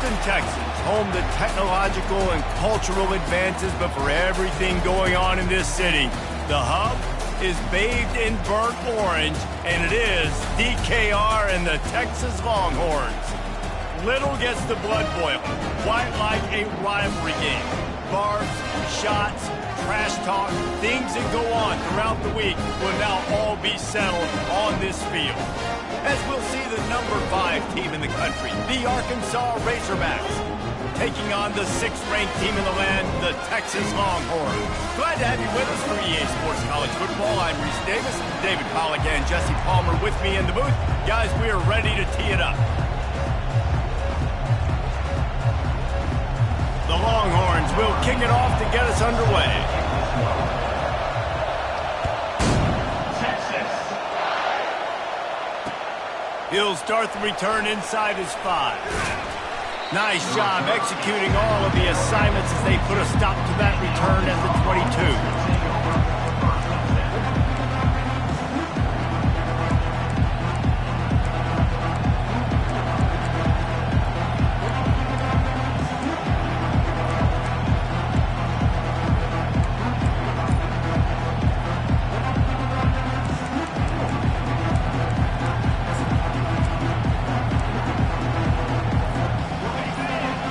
Houston, Texas, home to technological and cultural advances, but for everything going on in this city, the hub is bathed in burnt orange, and it is DKR and the Texas Longhorns. Little gets the blood boiling, quite like a rivalry game. Barbs, shots, trash talk, things that go on throughout the week will now all be settled on this field. As we'll see the number 5 team in the country, the Arkansas Razorbacks, taking on the 6th-ranked team in the land, the Texas Longhorns. Glad to have you with us for EA Sports College Football. I'm Reese Davis, David Pollack and Jesse Palmer with me in the booth. Guys, we are ready to tee it up. The Longhorns will kick it off to get us underway. He'll start the return inside his 5. Nice job executing all of the assignments as they put a stop to that return at the 22.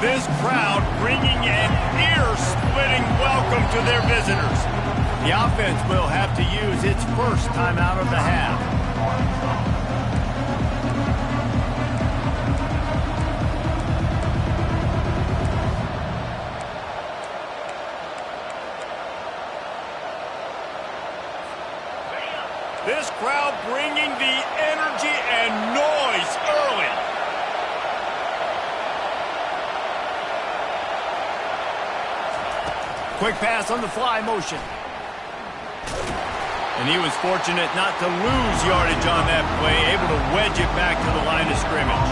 This crowd bringing an ear-splitting welcome to their visitors. The offense will have to use its first timeout of the half. This crowd bringing the energy and noise early. Quick pass on the fly motion. And he was fortunate not to lose yardage on that play, able to wedge it back to the line of scrimmage.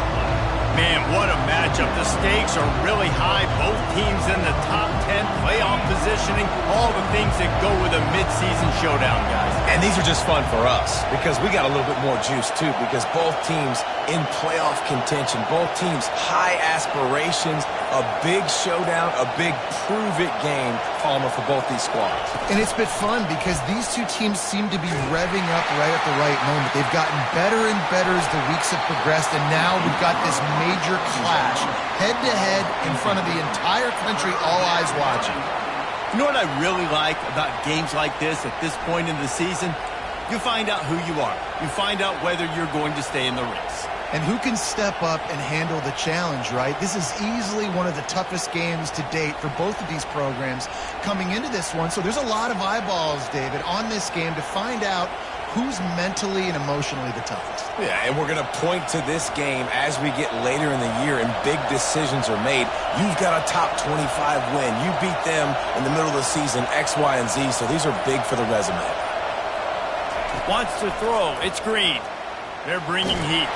Man, what a matchup. The stakes are really high. Both teams in the top 10, playoff positioning, all the things that go with a midseason showdown, guys. And these are just fun for us because we got a little bit more juice, too, because both teams in playoff contention, both teams high aspirations, a big showdown, a big prove-it game, Palmer, for both these squads. And it's been fun because these two teams seem to be revving up right at the right moment. They've gotten better and better as the weeks have progressed, and now we've got this major clash, head-to-head in front of the entire country, all eyes watching. You know what I really like about games like this at this point in the season? You find out who you are. You find out whether you're going to stay in the race. And who can step up and handle the challenge, right? This is easily one of the toughest games to date for both of these programs coming into this one. So there's a lot of eyeballs, David, on this game to find out who's mentally and emotionally the toughest. Yeah, and we're going to point to this game as we get later in the year and big decisions are made. You've got a top 25 win. You beat them in the middle of the season, X, Y, and Z, so these are big for the resume. Wants to throw. It's Green. They're bringing heat.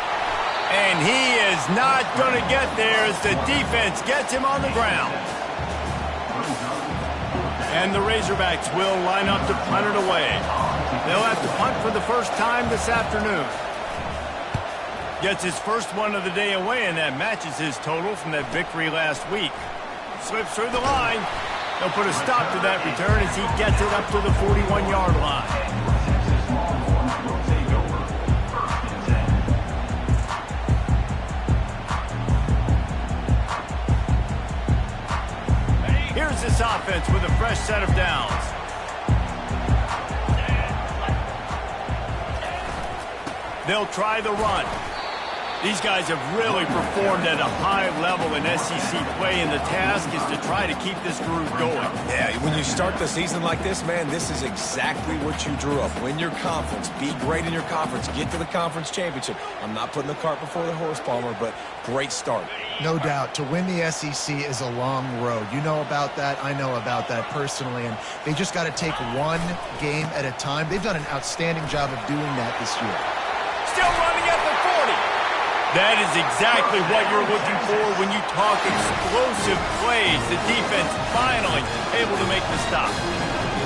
And he is not going to get there as the defense gets him on the ground. And the Razorbacks will line up to punt it away. They'll have to punt for the first time this afternoon. Gets his first one of the day away, and that matches his total from that victory last week. Slips through the line. They'll put a stop to that return as he gets it up to the 41-yard line. Here's this offense with a fresh set of downs. They'll try the run. These guys have really performed at a high level in SEC play, and the task is to try to keep this groove going. Yeah, when you start the season like this, man, this is exactly what you drew up. Win your conference, be great in your conference, get to the conference championship. I'm not putting the cart before the horse, Palmer, but great start. No doubt. To win the SEC is a long road. You know about that. I know about that personally, and they just got to take one game at a time. They've done an outstanding job of doing that this year. Still running at the 40. That is exactly what you're looking for when you talk explosive plays. The defense finally able to make the stop.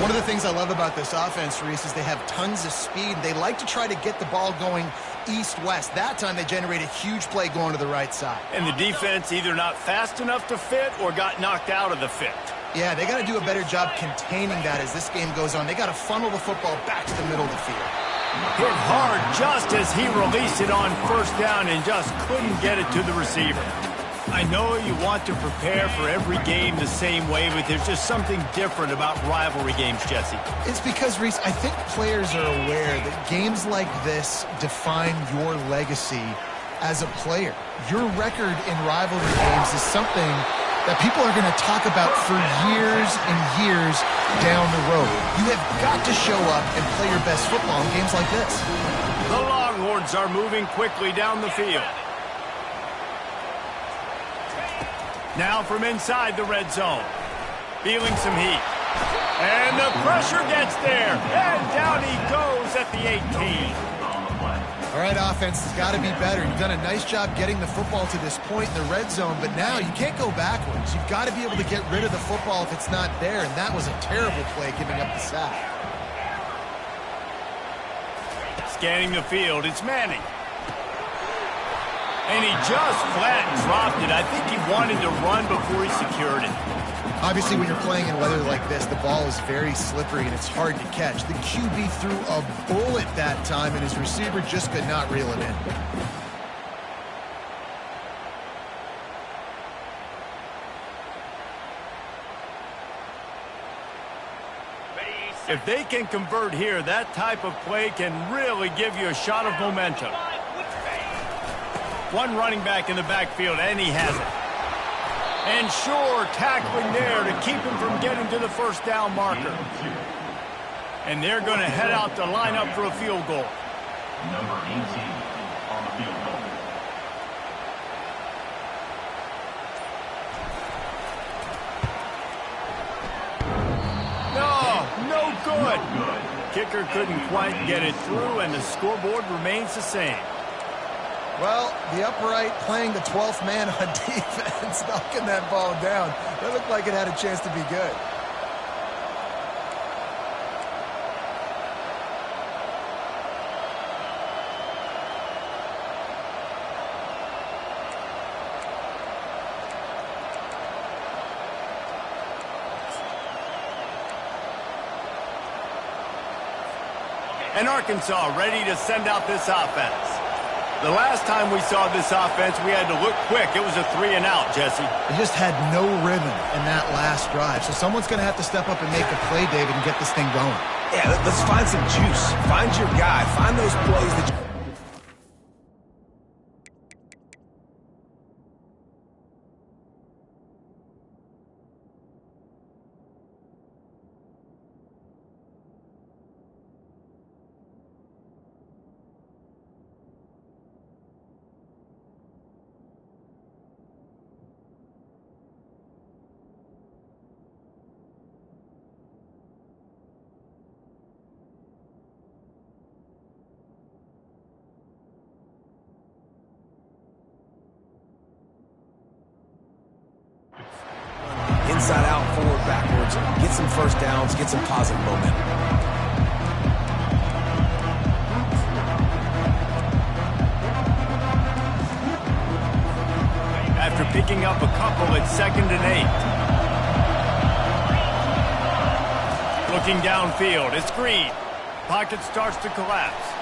One of the things I love about this offense, Reese, is they have tons of speed. They like to try to get the ball going east-west. That time they generate a huge play going to the right side. And the defense either not fast enough to fit or got knocked out of the fit. Yeah, they got to do a better job containing that as this game goes on. They got to funnel the football back to the middle of the field. Hit hard just as he released it on first down and just couldn't get it to the receiver. I know you want to prepare for every game the same way, but there's just something different about rivalry games, Jesse. It's because, Reese, I think players are aware that games like this define your legacy as a player. Your record in rivalry games is something that people are going to talk about for years and years down the road. You have got to show up and play your best football in games like this. The Longhorns are moving quickly down the field. Now from inside the red zone. Feeling some heat. And the pressure gets there. And down he goes at the 18. All right, offense has got to be better. You've done a nice job getting the football to this point in the red zone, but now you can't go backwards. You've got to be able to get rid of the football if it's not there, and that was a terrible play giving up the sack. Scanning the field, it's Manning. And he just flat dropped it. I think he wanted to run before he secured it. Obviously, when you're playing in weather like this, the ball is very slippery and it's hard to catch. The QB threw a bullet that time, and his receiver just could not reel it in. If they can convert here, that type of play can really give you a shot of momentum. One running back in the backfield, and he has it. And sure, tackling there to keep him from getting to the first down marker. And they're going to head out to line up for a field goal. Number 18 on the field goal. No good. Kicker couldn't quite get it through, and the scoreboard remains the same. Well, the upright playing the 12th man on defense, knocking that ball down. That looked like it had a chance to be good. And Arkansas ready to send out this offense. The last time we saw this offense, we had to look quick. It was a 3-and-out, Jesse. They just had no rhythm in that last drive. So someone's going to have to step up and make a play, David, and get this thing going. Yeah, let's find some juice. Find your guy. Find those plays that you... Inside out, forward, backwards. Get some first downs, get some positive momentum. After picking up a couple at 2nd and 8. Looking downfield, it's Green. Pocket starts to collapse.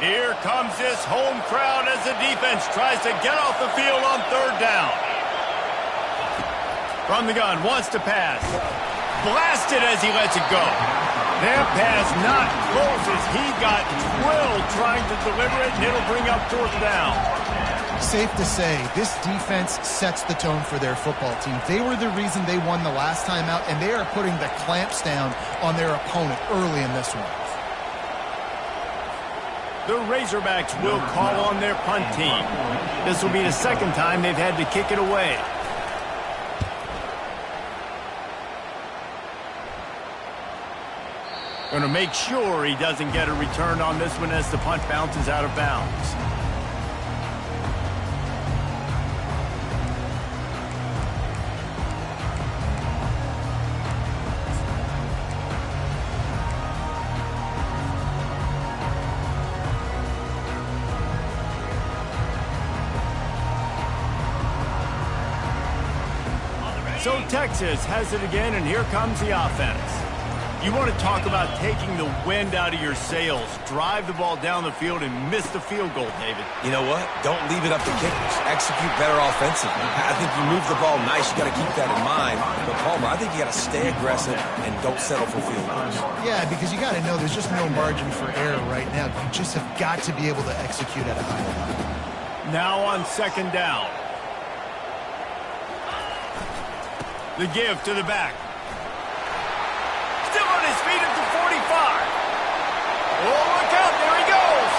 Here comes this home crowd as the defense tries to get off the field on 3rd down. From the gun, wants to pass. Blasted as he lets it go. That pass not close as he got drilled trying to deliver it, and it'll bring up 4th down. Safe to say, this defense sets the tone for their football team. They were the reason they won the last time out, and they are putting the clamps down on their opponent early in this one. The Razorbacks will call on their punt team. This will be the 2nd time they've had to kick it away. Going to make sure he doesn't get a return on this one as the punt bounces out of bounds. So Texas has it again, and here comes the offense. You want to talk about taking the wind out of your sails. Drive the ball down the field and miss the field goal, David. You know what? Don't leave it up to kickers. Execute better offensively. I think you move the ball nice. You got to keep that in mind. But, Palmer, I think you got to stay aggressive and don't settle for field goals. Yeah, because you got to know there's just no margin for error right now. You just have got to be able to execute at a high level. Now on second down. The give to the back. Still on his feet at the 45. Oh, look out. There he goes.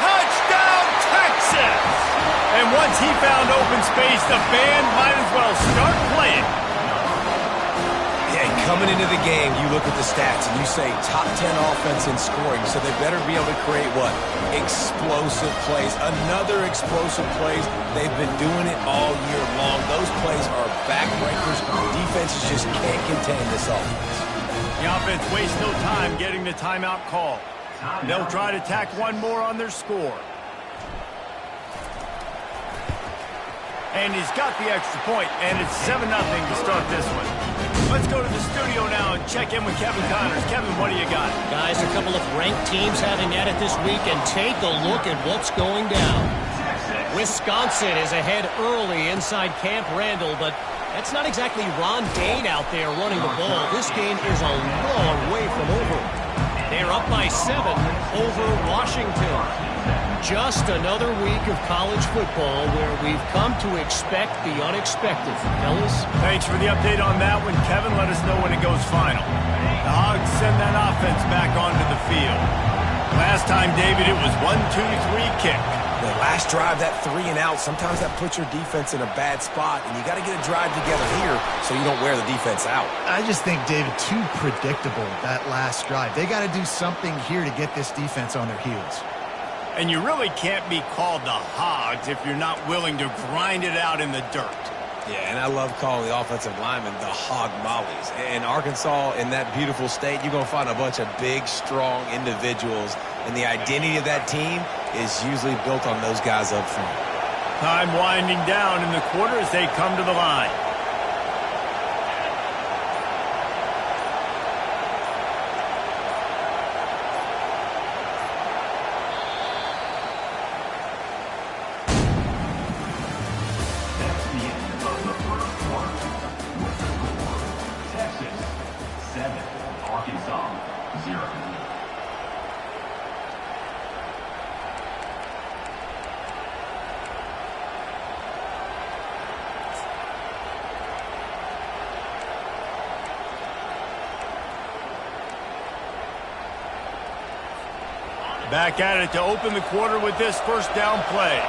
Touchdown, Texas. And once he found open space, the band might as well start playing. Yeah, coming into the game, you look at the stats and you say top 10 offense in scoring, so they better be able to create what? Explosive plays. Another explosive plays. They've been doing it all year long. Those plays are backbreakers. Defenses just can't contain this offense. The offense wastes no time getting the timeout call. They'll try to tack one more on their score. And he's got the extra point, and it's 7-0 to start this one. Let's go to the studio now and check in with Kevin Connors. Kevin, what do you got? Guys, a couple of ranked teams having at it this week, and take a look at what's going down. Wisconsin is ahead early inside Camp Randall, but that's not exactly Ron Dane out there running the ball. This game is a long way from over. They're up by 7 over Washington. Just another week of college football where we've come to expect the unexpected. Fellas? Thanks for the update on that one, Kevin. Let us know when it goes final. The Hogs send that offense back onto the field. Last time, David, it was 1-2-3 kick. The last drive, that 3 and out, sometimes that puts your defense in a bad spot, and you got to get a drive together here so you don't wear the defense out. I just think, David, too predictable, that last drive. They got to do something here to get this defense on their heels. And you really can't be called the Hogs if you're not willing to grind it out in the dirt. Yeah, and I love calling the offensive linemen the hog mollies. In Arkansas, in that beautiful state, you're going to find a bunch of big, strong individuals, and the identity of that team is usually built on those guys up front. Time winding down in the quarter as they come to the line. Back at it to open the quarter with this first down play.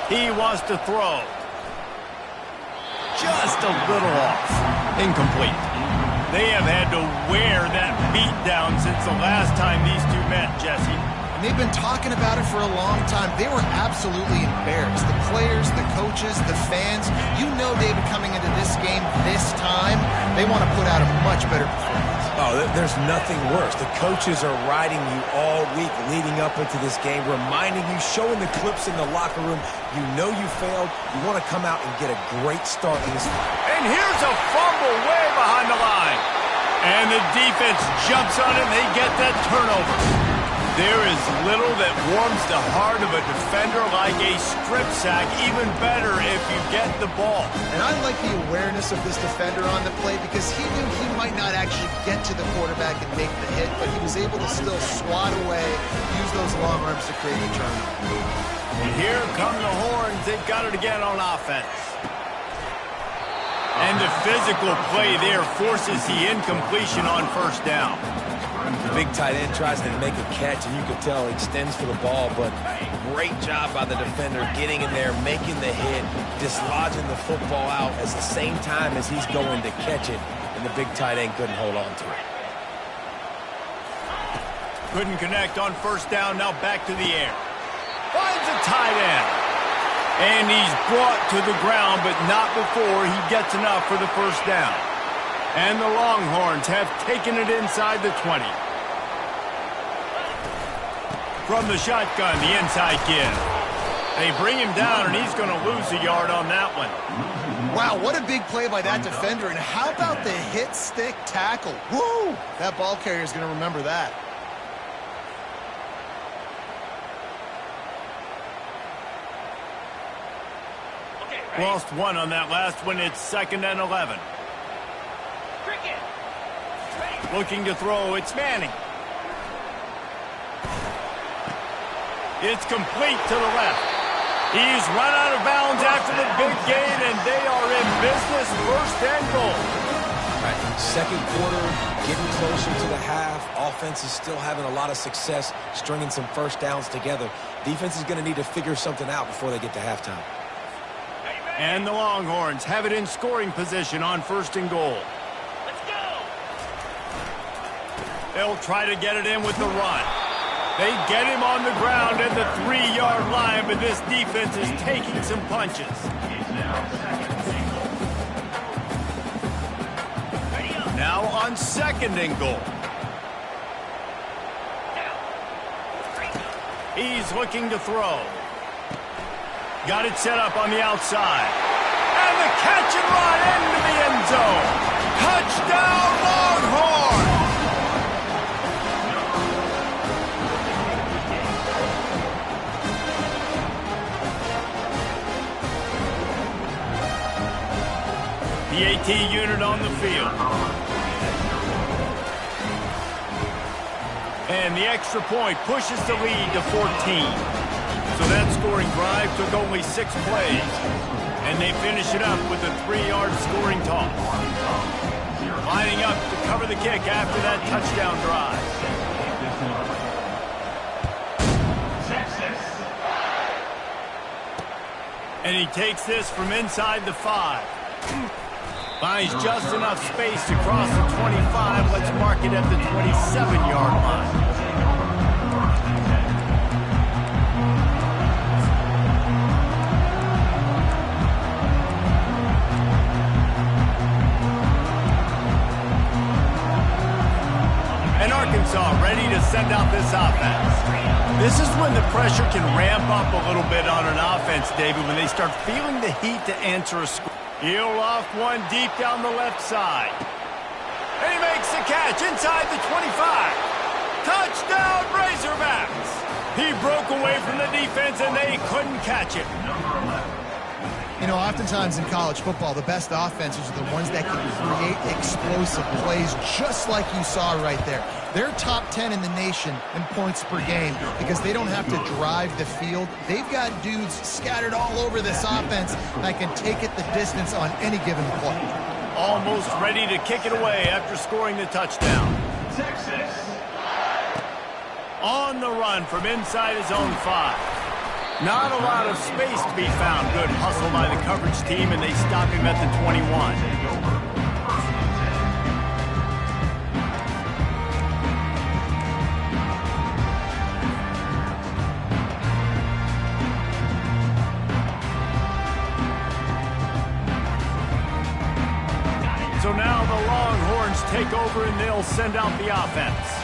He wants to throw. Just a little off. Incomplete. They have had to wear that beat down since the last time these two met, Jesse. They've been talking about it for a long time. They were absolutely embarrassed. The players, the coaches, the fans. You know, David, coming into this game this time, they want to put out a much better performance. Oh, there's nothing worse. The coaches are riding you all week leading up into this game, reminding you, showing the clips in the locker room. You know you failed. You want to come out and get a great start in this game. And here's a fumble way behind the line. And the defense jumps on it, and they get that turnover. There is little that warms the heart of a defender like a strip sack, even better if you get the ball. And I like the awareness of this defender on the play because he knew he might not actually get to the quarterback and make the hit, but he was able to still swat away, use those long arms to create a turnover. And here come the horns. They've got it again on offense. And the physical play there forces the incompletion on first down. The big tight end tries to make a catch, and you can tell he extends for the ball, but great job by the defender getting in there, making the hit, dislodging the football out at the same time as he's going to catch it, and the big tight end couldn't hold on to it. Couldn't connect on first down, now back to the air. Finds a tight end. And he's brought to the ground, but not before he gets enough for the first down. And the Longhorns have taken it inside the 20. From the shotgun, the inside give. They bring him down, and he's going to lose a yard on that one. Wow, what a big play by that defender. And how about the hit stick tackle? Woo! That ball carrier is going to remember that. Lost one on that last one. It's 2nd and 11. Looking to throw. It's Manning. It's complete to the left. He's run out of bounds after the big gain, and they are in business. 1st and goal. Right. 2nd quarter, getting closer to the half. Offense is still having a lot of success stringing some first downs together. Defense is going to need to figure something out before they get to halftime. And the Longhorns have it in scoring position on 1st and goal. Let's go! They'll try to get it in with the run. They get him on the ground at the 3-yard line, but this defense is taking some punches. Now on 2nd and goal. He's looking to throw. Got it set up on the outside. And the catch and run into the end zone. Touchdown, Longhorn! The AT unit on the field. And the extra point pushes the lead to 14. So that scoring drive took only 6 plays. And they finish it up with a 3-yard scoring toss. Lining up to cover the kick after that touchdown drive. And he takes this from inside the 5. Finds just enough space to cross the 25. Let's mark it at the 27-yard line. Arkansas ready to send out this offense. This is when the pressure can ramp up a little bit on an offense, David, when they start feeling the heat to answer a score. He'll off one deep down the left side. And he makes the catch inside the 25. Touchdown, Razorbacks! He broke away from the defense, and they couldn't catch him. You know, oftentimes in college football, the best offenses are the ones that can create explosive plays, just like you saw right there. They're top 10 in the nation in points per game because they don't have to drive the field. They've got dudes scattered all over this offense that can take it the distance on any given play. Almost ready to kick it away after scoring the touchdown. Texas. On the run from inside his own 5. Not a lot of space to be found. Good hustle by the coverage team, and they stop him at the 21. So now the Longhorns take over, and they'll send out the offense.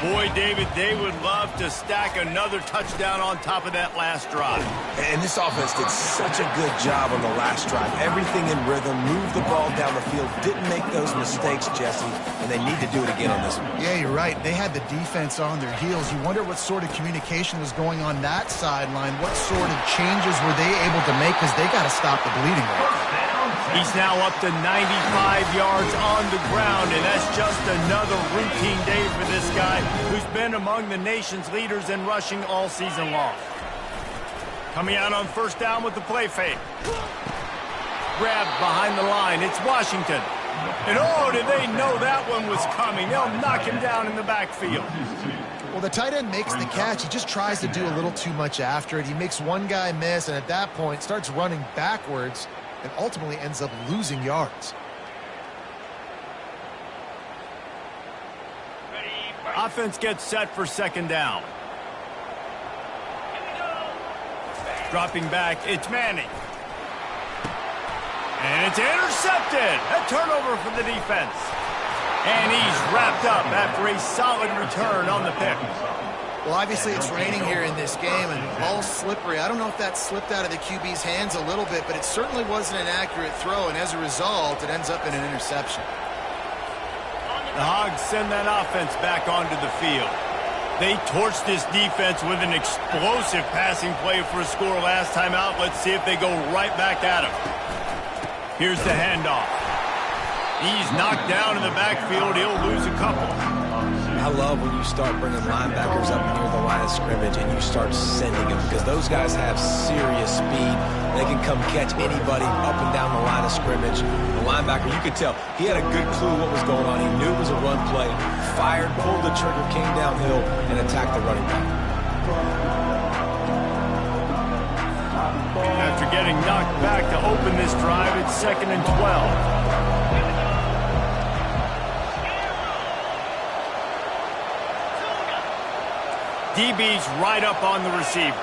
Boy, David, they would love to stack another touchdown on top of that last drive. And this offense did such a good job on the last drive. Everything in rhythm, moved the ball down the field, didn't make those mistakes, Jesse, and they need to do it again on this one. Yeah, you're right. They had the defense on their heels. You wonder what sort of communication was going on that sideline. What sort of changes were they able to make because they got to stop the bleeding right now. He's now up to 95 yards on the ground, and that's just another routine day for this guy who's been among the nation's leaders in rushing all season long. Coming out on first down with the play fake. grabbed behind the line. It's Washington. And oh, did they know that one was coming? They'll knock him down in the backfield. Well, the tight end makes the catch. He just tries to do a little too much after it. He makes one guy miss, and at that point starts running backwards and ultimately ends up losing yards. Offense gets set for second down. Dropping back, it's Manning. And it's intercepted. A turnover for the defense. And he's wrapped up after a solid return on the pick. Well, obviously it's raining here in this game, and the ball's slippery. I don't know if that slipped out of the QB's hands a little bit, but it certainly wasn't an accurate throw, and as a result, it ends up in an interception. The Hogs send that offense back onto the field. They torched this defense with an explosive passing play for a score last time out. Let's see if they go right back at him. Here's the handoff. He's knocked down in the backfield. He'll lose a couple. I love when you start bringing linebackers up near the line of scrimmage and you start sending them, because those guys have serious speed. They can come catch anybody up and down the line of scrimmage. The linebacker, you could tell, he had a good clue what was going on. He knew it was a run play, fired, pulled the trigger, came downhill, and attacked the running back. After getting knocked back to open this drive, it's 2nd and 12. DB's right up on the receivers.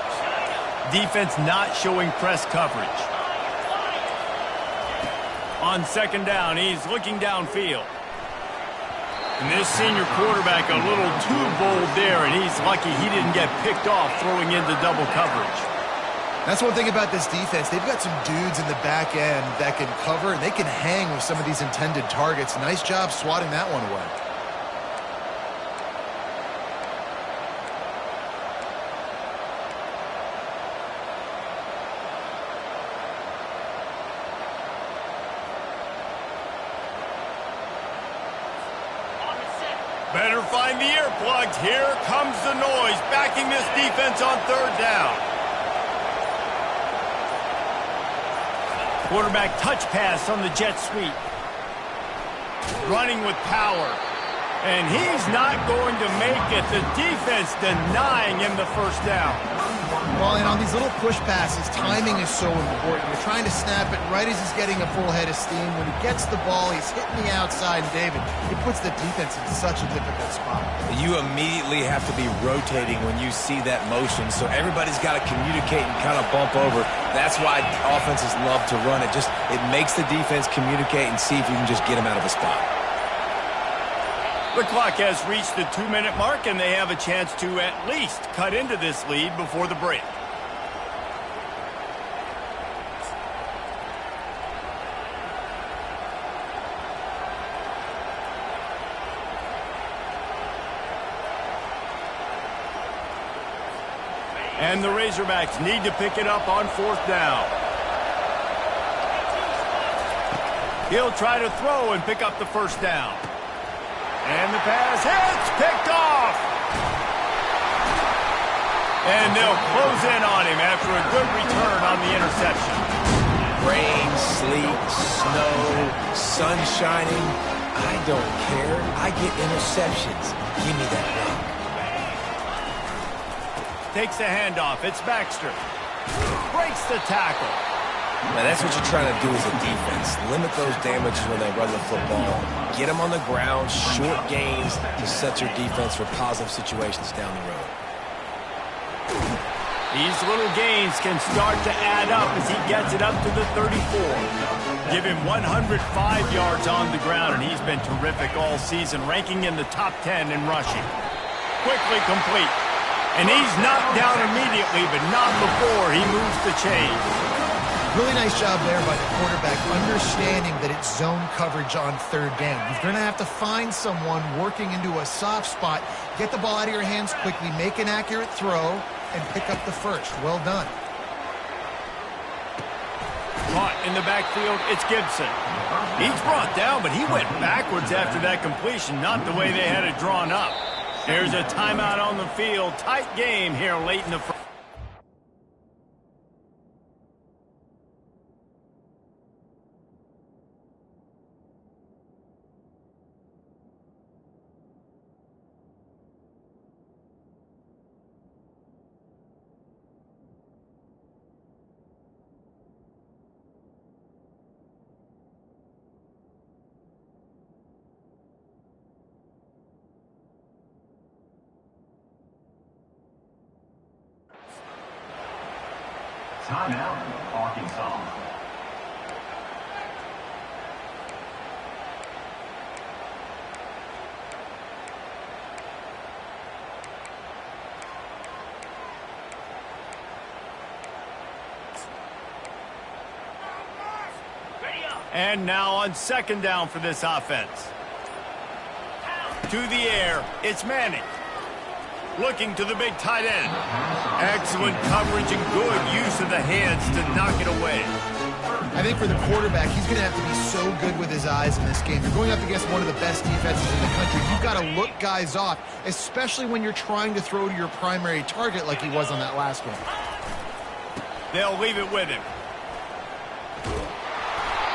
Defense not showing press coverage. On second down, he's looking downfield. And this senior quarterback a little too bold there, and he's lucky he didn't get picked off throwing into double coverage. That's one thing about this defense. They've got some dudes in the back end that can cover, and they can hang with some of these intended targets. Nice job swatting that one away. Better find the earplugs. Here comes the noise, backing this defense on third down. Quarterback touch pass on the jet sweep. Running with power. And he's not going to make it. The defense denying him the first down. Well, and on these little push passes, timing is so important. You're trying to snap it right as he's getting a full head of steam. When he gets the ball, he's hitting the outside. And David, it puts the defense in such a difficult spot. You immediately have to be rotating when you see that motion, so everybody's got to communicate and kind of bump over. That's why offenses love to run it. It makes the defense communicate and see if you can just get him out of a spot. The clock has reached the 2-minute mark, and they have a chance to at least cut into this lead before the break. And the Razorbacks need to pick it up on fourth down. He'll try to throw and pick up the first down. And the pass hits, picked off. And they'll close in on him after a good return on the interception. Rain, sleet, snow, sun shining. I don't care. I get interceptions. Give me that rock. Takes the handoff. It's Baxter. Breaks the tackle. Now, that's what you're trying to do as a defense. Limit those damages when they run the football. Get them on the ground, short gains to set your defense for positive situations down the road. These little gains can start to add up as he gets it up to the 34. Give him 105 yards on the ground, and he's been terrific all season, ranking in the top 10 in rushing. Quickly complete. And he's knocked down immediately, but not before he moves the chains. Really nice job there by the quarterback, understanding that it's zone coverage on third down. You're going to have to find someone working into a soft spot, get the ball out of your hands quickly, make an accurate throw, and pick up the first. Well done. Caught in the backfield, it's Gibson. He's brought down, but he went backwards after that completion, not the way they had it drawn up. There's a timeout on the field. Tight game here late in the first. Timeout, Arkansas. And now on second down for this offense. To the air, it's Manning. Looking to the big tight end. Excellent coverage and good use of the hands to knock it away. I think for the quarterback, he's going to have to be so good with his eyes in this game. You're going up against one of the best defenses in the country. You've got to look guys off, especially when you're trying to throw to your primary target like he was on that last one. They'll leave it with him.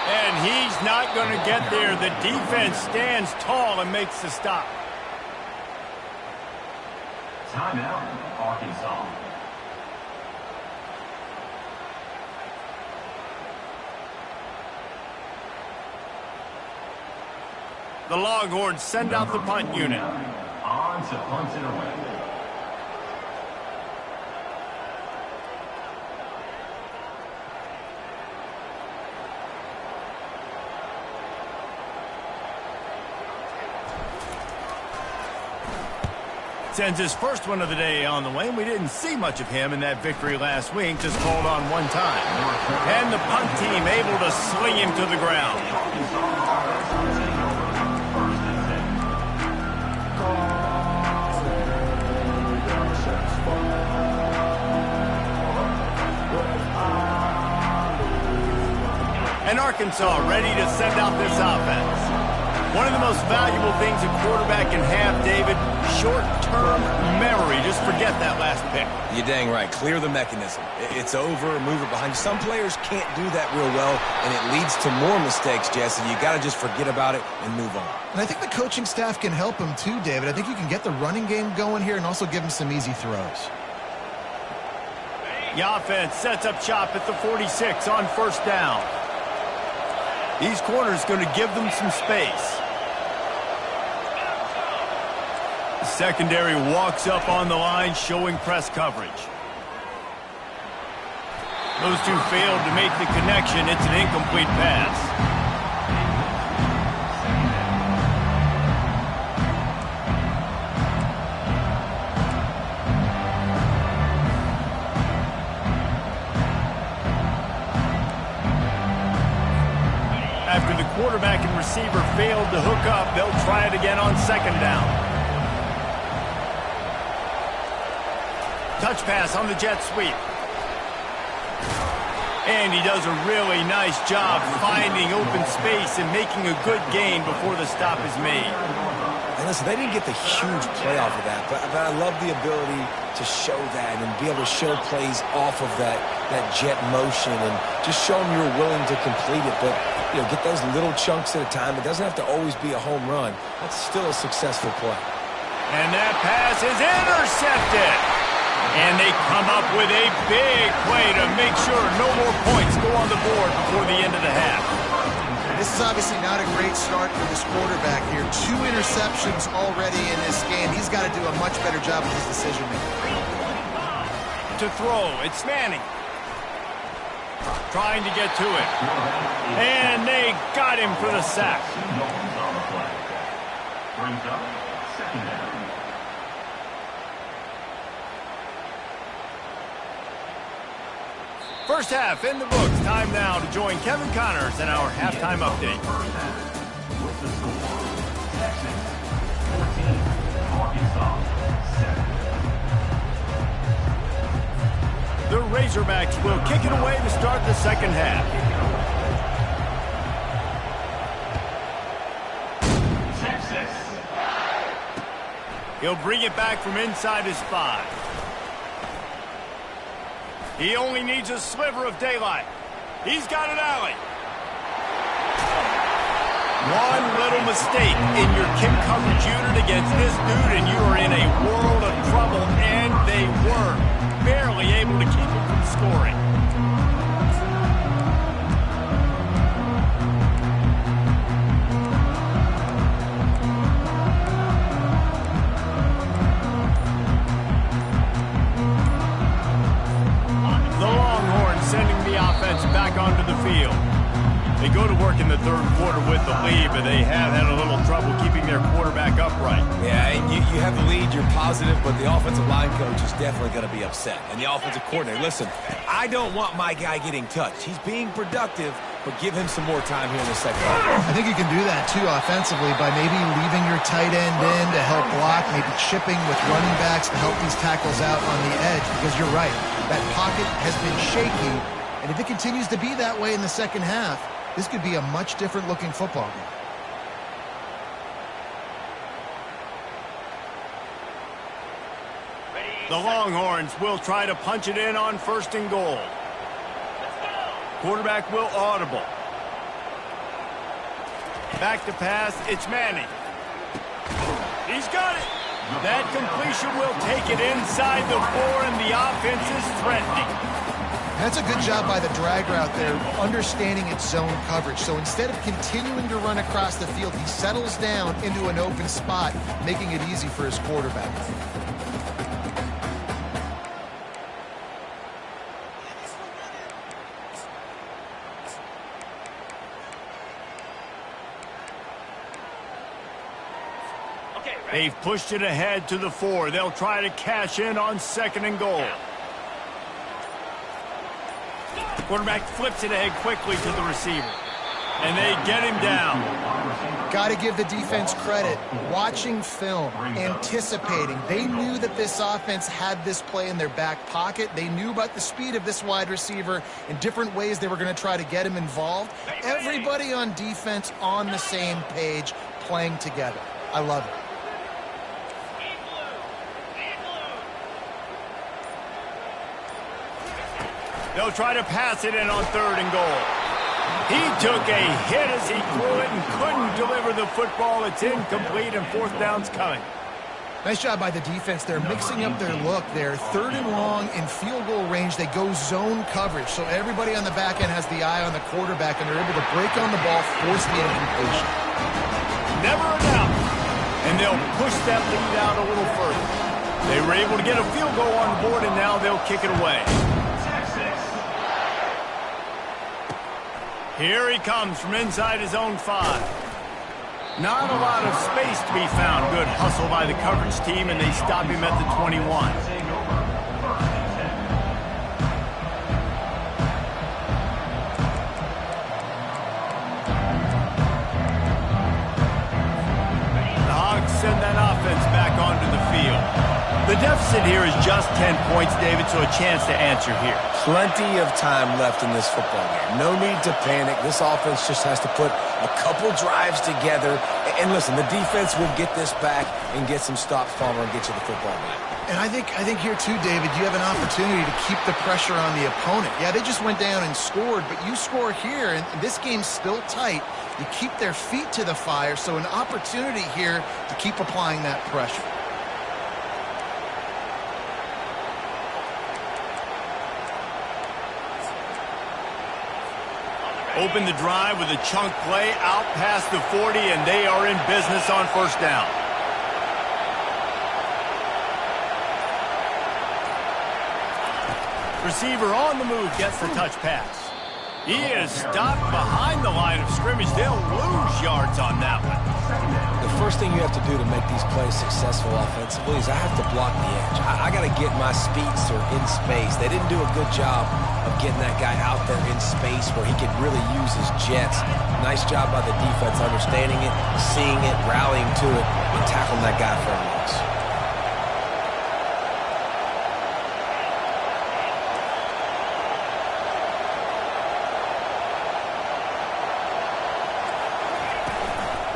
And he's not going to get there. The defense stands tall and makes the stop. Timeout, Arkansas. The Longhorns send out the punt unit. On to punt it away. Sends his first one of the day on the way. We didn't see much of him in that victory last week, just called on one time. And the punt team able to sling him to the ground. And Arkansas ready to send out this offense. One of the most valuable things a quarterback can have, David, short-term memory. Just forget that last pick. You're dang right. Clear the mechanism. It's over, move it behind you. Some players can't do that real well, and it leads to more mistakes, Jesse. You got to just forget about it and move on. And I think the coaching staff can help him too, David. I think you can get the running game going here and also give him some easy throws. The offense sets up shop at the 46 on first down. These corners going to give them some space. The secondary walks up on the line, showing press coverage. Those two failed to make the connection. It's an incomplete pass. After the quarterback and receiver failed to hook up, they'll try it again on second down. Touch pass on the jet sweep. And he does a really nice job finding open space and making a good gain before the stop is made. And listen, they didn't get the huge play off of that, but I love the ability to show that and be able to show plays off of that jet motion and just show them you're willing to complete it. But, you know, get those little chunks at a time. It doesn't have to always be a home run. That's still a successful play. And that pass is intercepted. And they come up with a big play to make sure no more points go on the board before the end of the half. This is obviously not a great start for this quarterback here. 2 interceptions already in this game. He's got to do a much better job with his decision-making. To throw, it's Manning. Trying to get to it. And they got him for the sack. Brings up second down. First half in the books. Time now to join Kevin Connors in our halftime update. With the score, Texas 14, Arkansas 7. The Razorbacks will kick it away to start the second half. Texas. He'll bring it back from inside his 5. He only needs a sliver of daylight. He's got an alley. One little mistake in your Kim coverage unit against this dude, and you are in a world of trouble, and they were barely able to keep him from scoring. back onto the field. They go to work in the third quarter with the lead, but they have had a little trouble keeping their quarterback upright. Yeah, and you have the lead, you're positive, but the offensive line coach is definitely going to be upset. And the offensive coordinator, listen, I don't want my guy getting touched. He's being productive, but give him some more time here in the second half. I think you can do that, too, offensively, by maybe leaving your tight end in to help block, maybe chipping with running backs to help these tackles out on the edge, because you're right, that pocket has been shaky, and if it continues to be that way in the second half, this could be a much different-looking football game. The Longhorns will try to punch it in on 1st and goal. Quarterback will audible. Back to pass, it's Manning. He's got it. That completion will take it inside the 4, and the offense is threatening. That's a good job by the drag route there, understanding its zone coverage. So instead of continuing to run across the field, he settles down into an open spot, making it easy for his quarterback. They've pushed it ahead to the 4. They'll try to cash in on 2nd and goal. Quarterback flips it ahead quickly to the receiver. And they get him down. Got to give the defense credit. Watching film, anticipating. They knew that this offense had this play in their back pocket. They knew about the speed of this wide receiver in different ways they were going to try to get him involved. Everybody on defense on the same page, playing together. I love it. They'll try to pass it in on 3rd and goal. He took a hit as he threw it and couldn't deliver the football. It's incomplete, and 4th down's coming. Nice job by the defense. They're mixing up their look there. 3rd and long in field goal range. They go zone coverage, so everybody on the back end has the eye on the quarterback, and they're able to break on the ball, force the incompletion. Never a doubt. And they'll push that lead out a little further. They were able to get a field goal on board, and now they'll kick it away. Here he comes from inside his own 5. Not a lot of space to be found. Good hustle by the coverage team, and they stop him at the 21. The Hogs send that offense back onto the field. The deficit here is just 10 points, David, so a chance to answer here. Plenty of time left in this football game. No need to panic. This offense just has to put a couple drives together. And listen, the defense will get this back and get some stops, Palmer, and get you the football game. And I think here too, David, you have an opportunity to keep the pressure on the opponent. Yeah, they just went down and scored, but you score here, and this game's still tight. You keep their feet to the fire, so an opportunity here to keep applying that pressure. Open the drive with a chunk play out past the 40, and they are in business on 1st down. Receiver on the move gets the touch pass. He is stopped behind the line of scrimmage. They'll lose yards on that one. The first thing you have to do to make these plays successful offensively is I have to block the edge. I got to get my speedster in space. They didn't do a good job of getting that guy out there in space where he could really use his jets. Nice job by the defense understanding it, seeing it, rallying to it, and tackling that guy for a loss.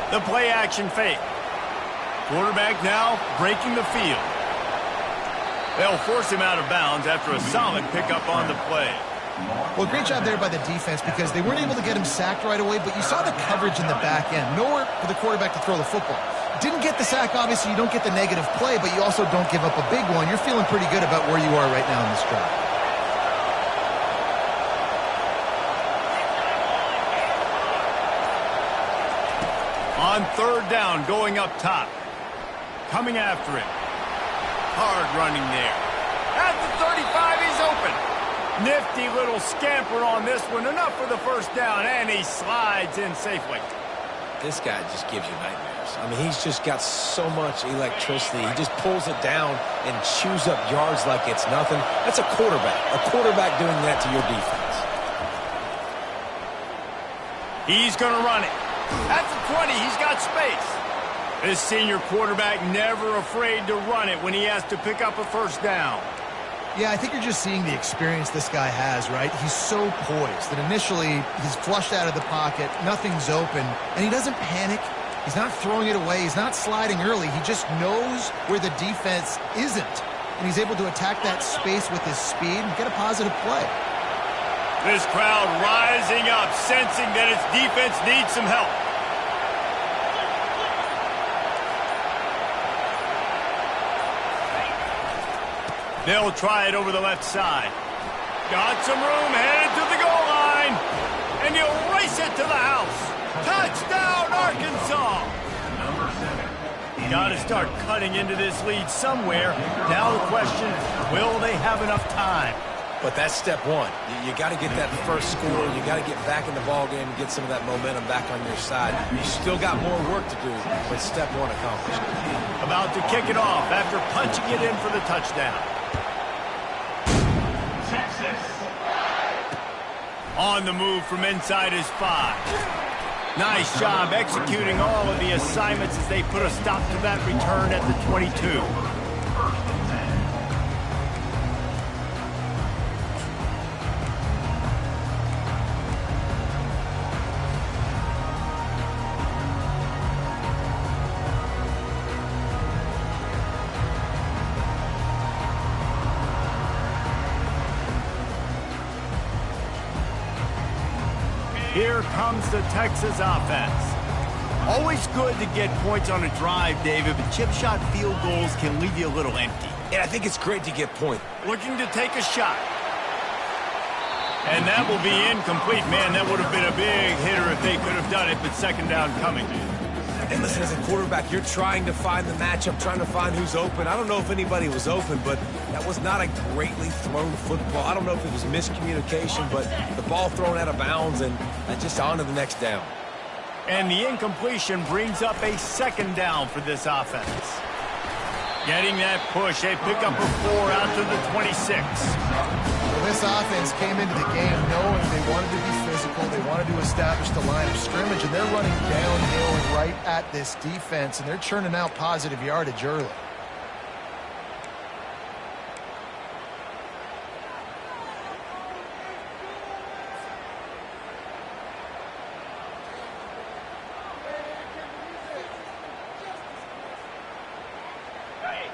The play action fake. Quarterback now breaking the field. They'll force him out of bounds after a solid pickup on the play. Well, great job there by the defense because they weren't able to get him sacked right away, but you saw the coverage in the back end. Nowhere for the quarterback to throw the football. Didn't get the sack, obviously. You don't get the negative play, but you also don't give up a big one. You're feeling pretty good about where you are right now in this drive. On 3rd down, going up top. Coming after it. Hard running there. At the 35, he's open. Nifty little scamper on this one. Enough for the first down, and he slides in safely. This guy just gives you nightmares. I mean, he's just got so much electricity. He just pulls it down and chews up yards like it's nothing. That's a quarterback. A quarterback doing that to your defense. He's going to run it. At the 20, he's got space. This senior quarterback never afraid to run it when he has to pick up a first down. Yeah, I think you're just seeing the experience this guy has, right? He's so poised that initially he's flushed out of the pocket, nothing's open, and he doesn't panic. He's not throwing it away. He's not sliding early. He just knows where the defense isn't, and he's able to attack that space with his speed and get a positive play. This crowd rising up, sensing that its defense needs some help. They'll try it over the left side. Got some room, headed to the goal line. And he'll race it to the house. Touchdown, Arkansas! Got to start cutting into this lead somewhere. Now the question, will they have enough time? But that's step one. You got to get that first score. You got to get back in the ball game and get some of that momentum back on your side. You still got more work to do, but step one accomplished. About to kick it off after punching it in for the touchdown. On the move from inside his 5. Nice job executing all of the assignments as they put a stop to that return at the 22. Here comes the Texas offense. Always good to get points on a drive, David, but chip shot field goals can leave you a little empty. And I think it's great to get points. Looking to take a shot. And that will be incomplete. Man, that would have been a big hitter if they could have done it, but second down coming. And listen, as a quarterback, you're trying to find the matchup, trying to find who's open. I don't know if anybody was open, but that was not a greatly thrown football. I don't know if it was miscommunication, but the ball thrown out of bounds and just on to the next down. And the incompletion brings up a second down for this offense. Getting that push, a pickup of 4 out to the 26. Well, this offense came into the game knowing they wanted to be physical, they wanted to establish the line of scrimmage, and they're running downhill and right at this defense, and they're churning out positive yardage early.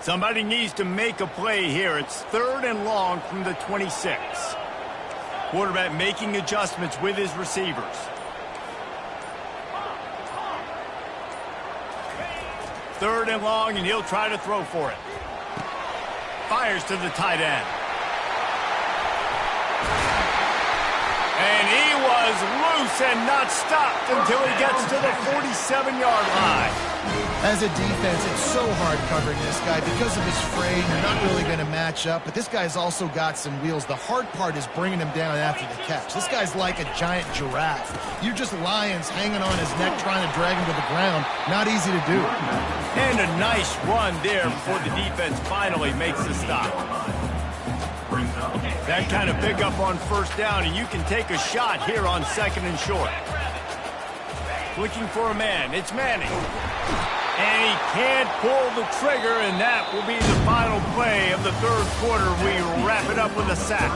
Somebody needs to make a play here. It's 3rd and long from the 26. Quarterback making adjustments with his receivers. 3rd and long, and he'll try to throw for it. Fires to the tight end. And he was loose and not stopped until he gets to the 47-yard line. As a defense, it's so hard covering this guy because of his frame. You're not really going to match up, but this guy's also got some wheels. The hard part is bringing him down after the catch. This guy's like a giant giraffe. You're just lions hanging on his neck trying to drag him to the ground. Not easy to do. And a nice run there before the defense finally makes the stop. That kind of pickup on first down, and you can take a shot here on 2nd and short. Looking for a man. It's Manning. And he can't pull the trigger, and that will be the final play of the 3rd quarter. We wrap it up with a sack.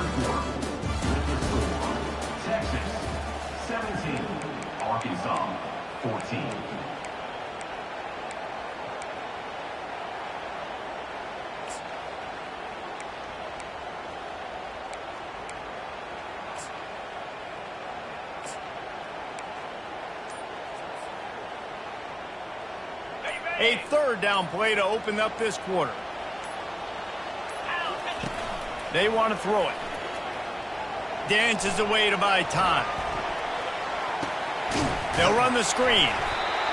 Texas 17, Arkansas 14. A 3rd down play to open up this quarter. They want to throw it. Dances away to buy time. They'll run the screen.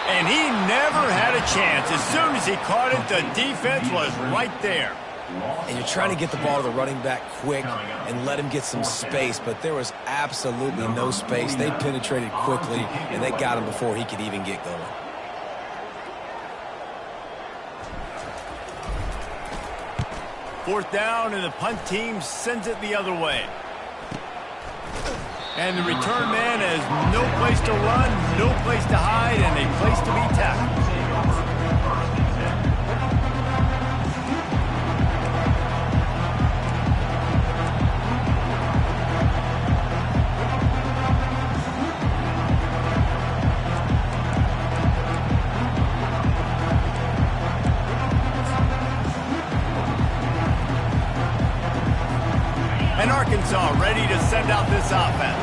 And he never had a chance. As soon as he caught it, the defense was right there. And you're trying to get the ball to the running back quick and let him get some space, but there was absolutely no space. They penetrated quickly, and they got him before he could even get going. Fourth down, and the punt team sends it the other way. And the return man has no place to run, no place to hide, and a place to be tackled. And Arkansas ready to send out this offense.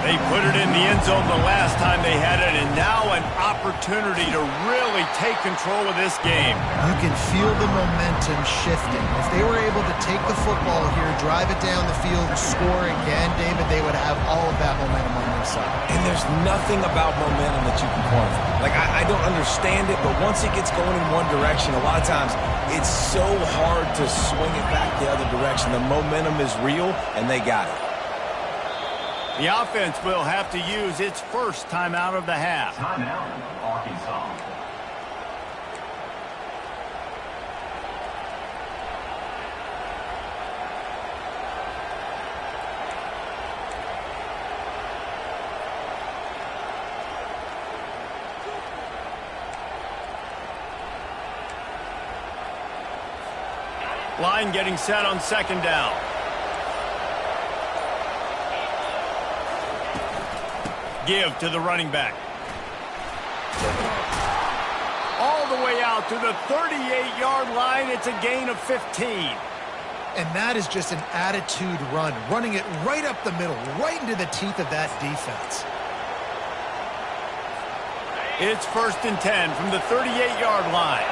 They put it in the end zone the last time they had it, and now an opportunity to really take control of this game. You can feel the momentum shifting. If they were able to take the football here, drive it down the field, and score again, David, they would have all of that momentum on their side. And there's nothing about momentum that you can quantify. Like, I don't understand it, but once it gets going in one direction, a lot of times it's so hard to swing it back the other direction. The momentum is real, and they got it. The offense will have to use its first timeout of the half. Timeout, Arkansas. Line getting set on second down. Give to the running back. All the way out to the 38-yard line. It's a gain of 15. And that is just an attitude run, running it right up the middle, right into the teeth of that defense. It's 1st and 10 from the 38-yard line.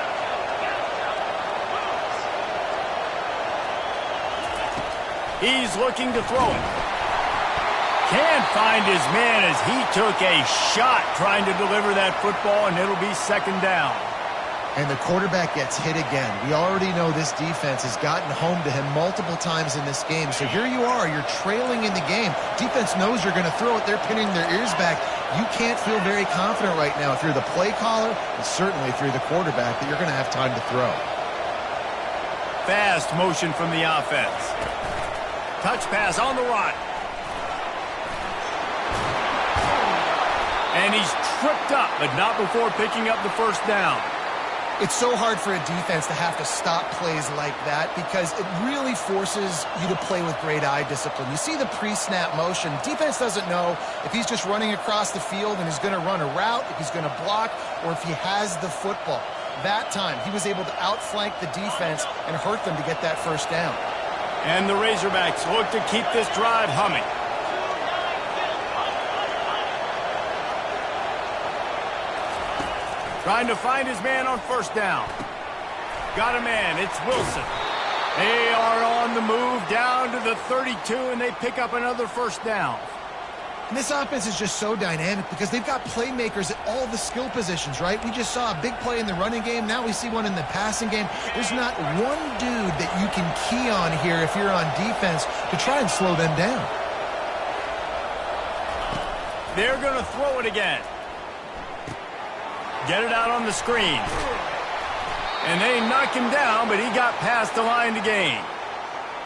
He's looking to throw it. Can't find his man as he took a shot trying to deliver that football, and it'll be second down. And the quarterback gets hit again. We already know this defense has gotten home to him multiple times in this game. So here you are, you're trailing in the game. Defense knows you're going to throw it. They're pinning their ears back. You can't feel very confident right now if you're the play caller, and certainly if you're the quarterback, that you're going to have time to throw. Fast motion from the offense. Touch pass on the run. And he's tripped up, but not before picking up the first down. It's so hard for a defense to have to stop plays like that because it really forces you to play with great eye discipline. You see the pre-snap motion. Defense doesn't know if he's just running across the field and he's going to run a route, if he's going to block, or if he has the football. That time, he was able to outflank the defense and hurt them to get that first down. And the Razorbacks look to keep this drive humming. Trying to find his man on first down. Got a man. It's Wilson. They are on the move down to the 32, and they pick up another first down. And this offense is just so dynamic because they've got playmakers at all the skill positions, right? We just saw a big play in the running game. Now we see one in the passing game. There's not one dude that you can key on here if you're on defense to try and slow them down. They're going to throw it again. Get it out on the screen. And they knock him down, but he got past the line to gain.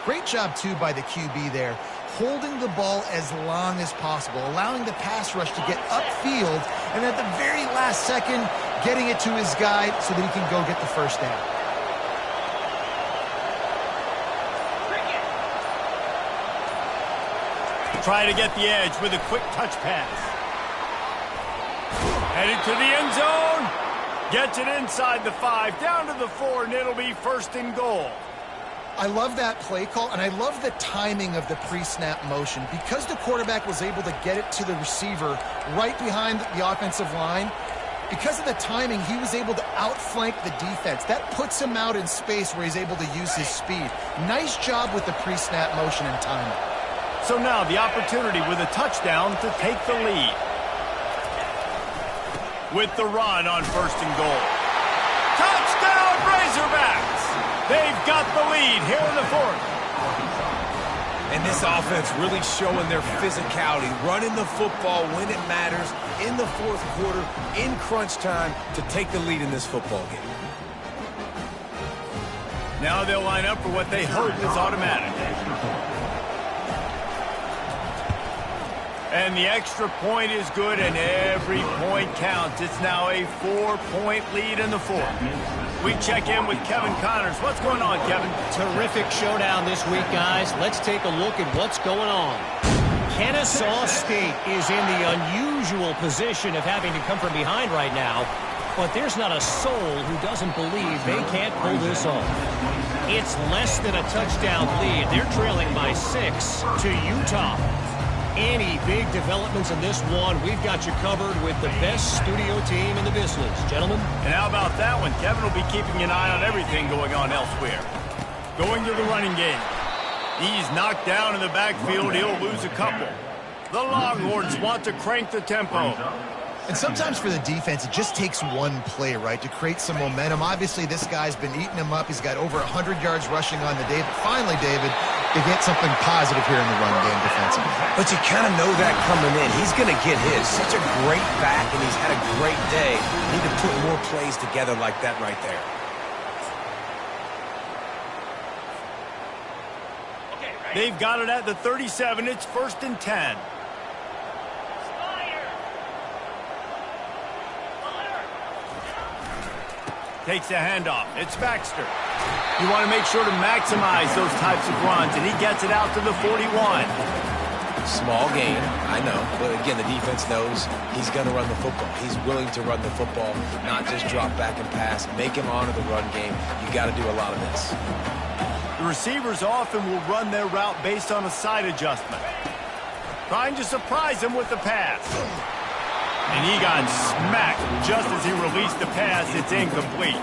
Great job, too, by the QB there, holding the ball as long as possible, allowing the pass rush to get upfield, and at the very last second, getting it to his guy so that he can go get the first down. Try to get the edge with a quick touch pass. Headed to the end zone. Gets it inside the 5, down to the 4, and it'll be 1st and goal. I love that play call, and I love the timing of the pre-snap motion. Because the quarterback was able to get it to the receiver right behind the offensive line, because of the timing, he was able to outflank the defense. That puts him out in space where he's able to use his speed. Nice job with the pre-snap motion and timing. So now the opportunity with a touchdown to take the lead. With the run on 1st and goal. Touchdown, Razorbacks! They've got the lead here in the fourth. And this offense really showing their physicality, running the football when it matters, in the fourth quarter, in crunch time, to take the lead in this football game. Now they'll line up for what they hope is automatic. And the extra point is good, and every point counts. It's now a 4-point lead in the fourth. We check in with Kevin Connors. What's going on, Kevin? Terrific showdown this week, guys. Let's take a look at what's going on. Kennesaw State is in the unusual position of having to come from behind right now, but there's not a soul who doesn't believe they can't pull this off. It's less than a touchdown lead. They're trailing by 6 to Utah. Any big developments in this one, we've got you covered with the best studio team in the business. Gentlemen? And how about that one? Kevin will be keeping an eye on everything going on elsewhere. Going to the running game. He's knocked down in the backfield. He'll lose a couple. The Longhorns want to crank the tempo. And sometimes for the defense, it just takes one play, right, to create some momentum. Obviously, this guy's been eating him up. He's got over 100 yards rushing on the day. But finally, David, they get something positive here in the run game defensively. But you kind of know that coming in. He's going to get his. Such a great back, and he's had a great day. Need to put more plays together like that right there. They've got it at the 37. It's 1st and 10. Takes a handoff. It's Baxter. You want to make sure to maximize those types of runs, and he gets it out to the 41. Small gain, I know. But again, the defense knows he's going to run the football. He's willing to run the football, not just drop back and pass. Make him honor the run game. You got to do a lot of this. The receivers often will run their route based on a side adjustment, trying to surprise him with the pass. And he got smacked just as he released the pass. It's incomplete.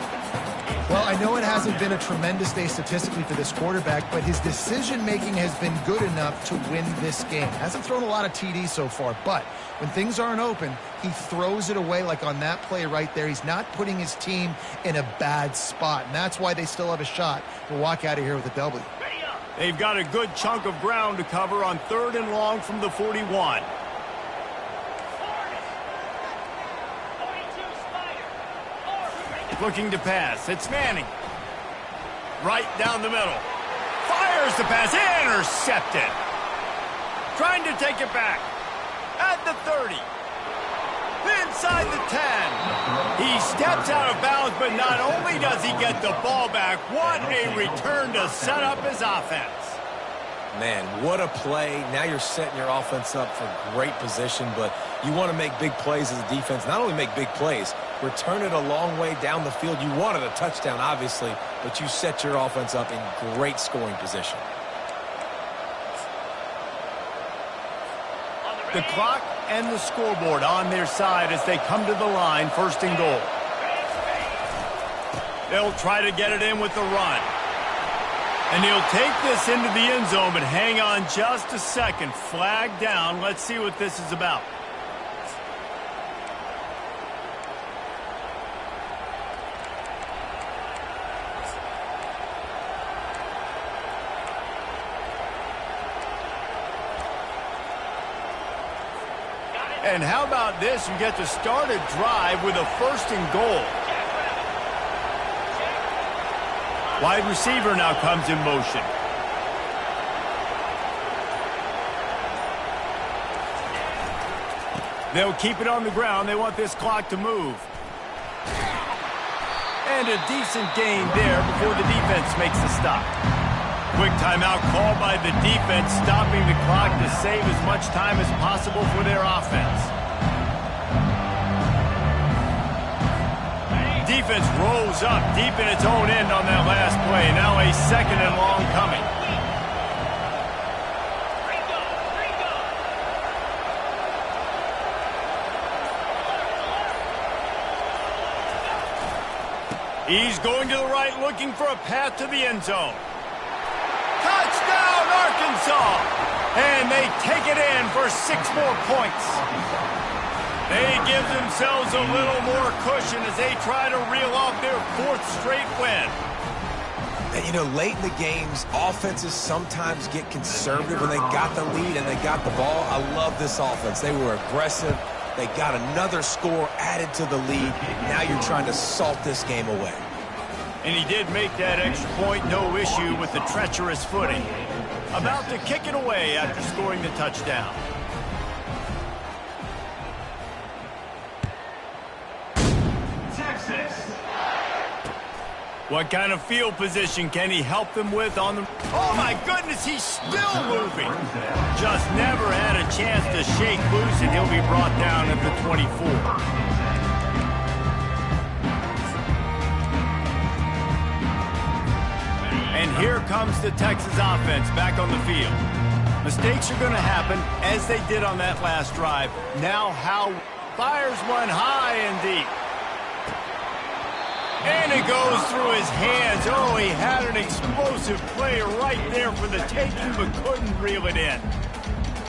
Well, I know it hasn't been a tremendous day statistically for this quarterback, but his decision-making has been good enough to win this game. Hasn't thrown a lot of TDs so far, but when things aren't open, he throws it away like on that play right there. He's not putting his team in a bad spot, and that's why they still have a shot to walk out of here with a W. They've got a good chunk of ground to cover on 3rd and long from the 41. Looking to pass. It's Manning. Right down the middle. Fires the pass. Intercepted. Trying to take it back. At the 30. Inside the 10. He steps out of bounds, but not only does he get the ball back, what a return to set up his offense. Man, what a play. Now you're setting your offense up for great position, but you want to make big plays as a defense. Not only make big plays, return it a long way down the field. You wanted a touchdown, obviously, but you set your offense up in great scoring position. The clock and the scoreboard on their side as they come to the line, 1st and goal. They'll try to get it in with the run. And he'll take this into the end zone, but hang on just a second. Flag down. Let's see what this is about. And how about this? You get to start a drive with a 1st and goal. Wide receiver now comes in motion. They'll keep it on the ground. They want this clock to move. And a decent gain there before the defense makes the stop. Quick timeout called by the defense, stopping the clock to save as much time as possible for their offense. Defense rolls up deep in its own end on that last play. Now a 2nd and long coming. He's going to the right, looking for a path to the end zone. Touchdown, Arkansas! And they take it in for 6 more points. They give themselves a little more cushion as they try to reel off their 4th straight win. And, you know, late in the games, offenses sometimes get conservative when they got the lead and they got the ball. I love this offense. They were aggressive. They got another score added to the lead. Now you're trying to salt this game away. And he did make that extra point, no issue with the treacherous footing. About to kick it away after scoring the touchdown. Texas. What kind of field position can he help them with on the... Oh, my goodness, he's still moving. Just never had a chance to shake loose, and he'll be brought down at the 24. And here comes the Texas offense back on the field. Mistakes are going to happen, as they did on that last drive. Now Howe fires one high and deep. And it goes through his hands. Oh, he had an explosive play right there for the taking, but couldn't reel it in.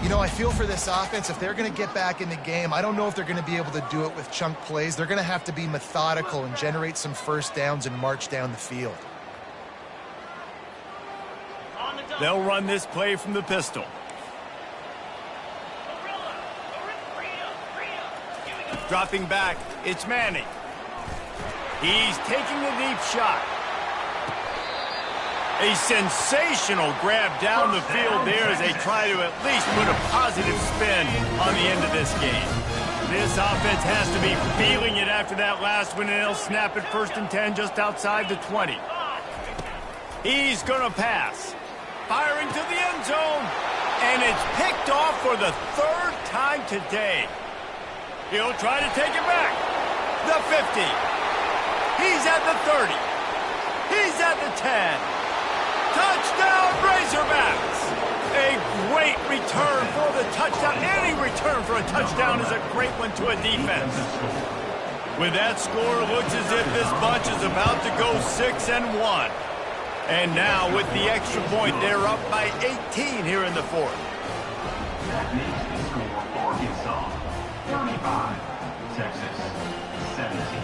You know, I feel for this offense. If they're going to get back in the game, I don't know if they're going to be able to do it with chunk plays. They're going to have to be methodical and generate some first downs and march down the field. They'll run this play from the pistol. Dropping back, it's Manning. He's taking the deep shot. A sensational grab down the field there as they try to at least put a positive spin on the end of this game. This offense has to be feeling it after that last one, and they'll snap it 1st and 10 just outside the 20. He's going to pass. Firing to the end zone, and it's picked off for the 3rd time today. He'll try to take it back. The 50. He's at the 30. He's at the 10. Touchdown, Razorbacks! A great return for the touchdown. Any return for a touchdown is a great one to a defense. With that score, it looks as if this bunch is about to go 6-1. And now, with the extra point, they're up by 18 here in the 4th. That makes the score for Arkansas 35, Texas 17.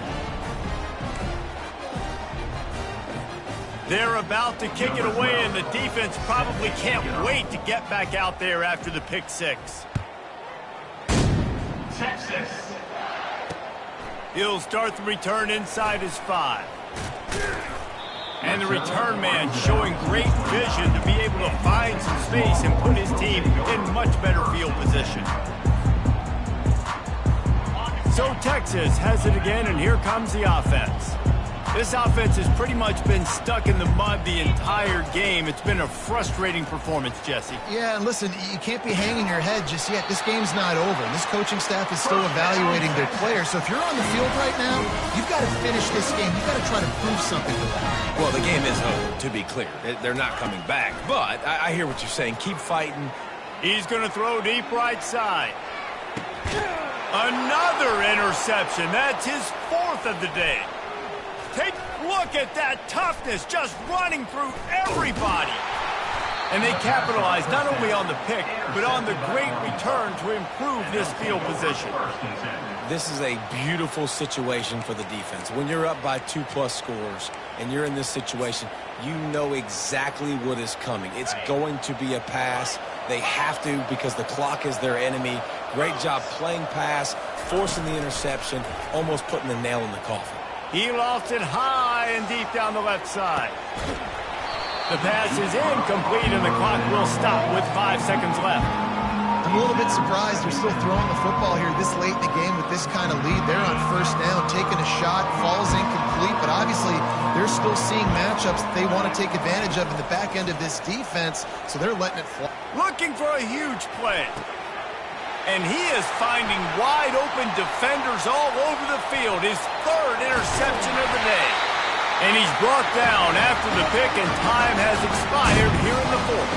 They're about to kick it away, and the defense probably can't wait to get back out there after the pick 6. Texas. He'll start the return inside his 5. And the return man showing great vision to be able to find some space and put his team in much better field position. So Texas has it again, and here comes the offense. This offense has pretty much been stuck in the mud the entire game. It's been a frustrating performance, Jesse. Yeah, and listen, you can't be hanging your head just yet. This game's not over. This coaching staff is still evaluating their players. So if you're on the field right now, you've got to finish this game. You've got to try to prove something to them. Well, the game is over, to be clear. They're not coming back. But I hear what you're saying. Keep fighting. He's going to throw deep right side. Another interception. That's his 4th of the day. Take a look at that toughness, just running through everybody. And they capitalized not only on the pick, but on the great return to improve this field position. This is a beautiful situation for the defense. When you're up by 2+ scores and you're in this situation, you know exactly what is coming. It's going to be a pass. They have to because the clock is their enemy. Great job playing pass, forcing the interception, almost putting the nail in the coffin. He lost it high and deep down the left side. The pass is incomplete, and the clock will stop with 5 seconds left. I'm a little bit surprised they're still throwing the football here this late in the game with this kind of lead. They're on 1st down, taking a shot, falls incomplete, but obviously they're still seeing matchups that they want to take advantage of in the back end of this defense, so they're letting it fly. Looking for a huge play. And he is finding wide-open defenders all over the field. His 3rd interception of the day. And he's brought down after the pick, and time has expired here in the 4th.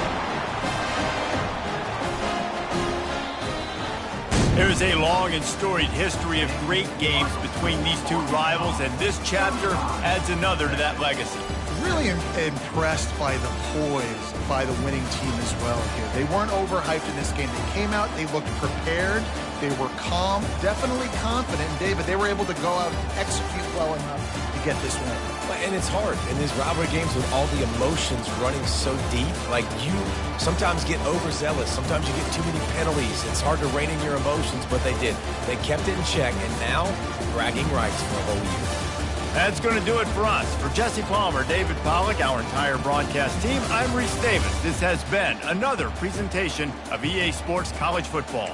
There's a long and storied history of great games between these two rivals, and this chapter adds another to that legacy. Really impressed by the poise by the winning team as well here. They weren't overhyped in this game. They came out, they looked prepared, they were calm, definitely confident. And David, they were able to go out and execute well enough to get this win. And it's hard in these rivalry games with all the emotions running so deep. Like, you sometimes get overzealous. Sometimes you get too many penalties. It's hard to rein in your emotions, but they did. They kept it in check, and now bragging rights for a whole year. That's going to do it for us. For Jesse Palmer, David Pollack, our entire broadcast team, I'm Reese Davis. This has been another presentation of EA Sports College Football.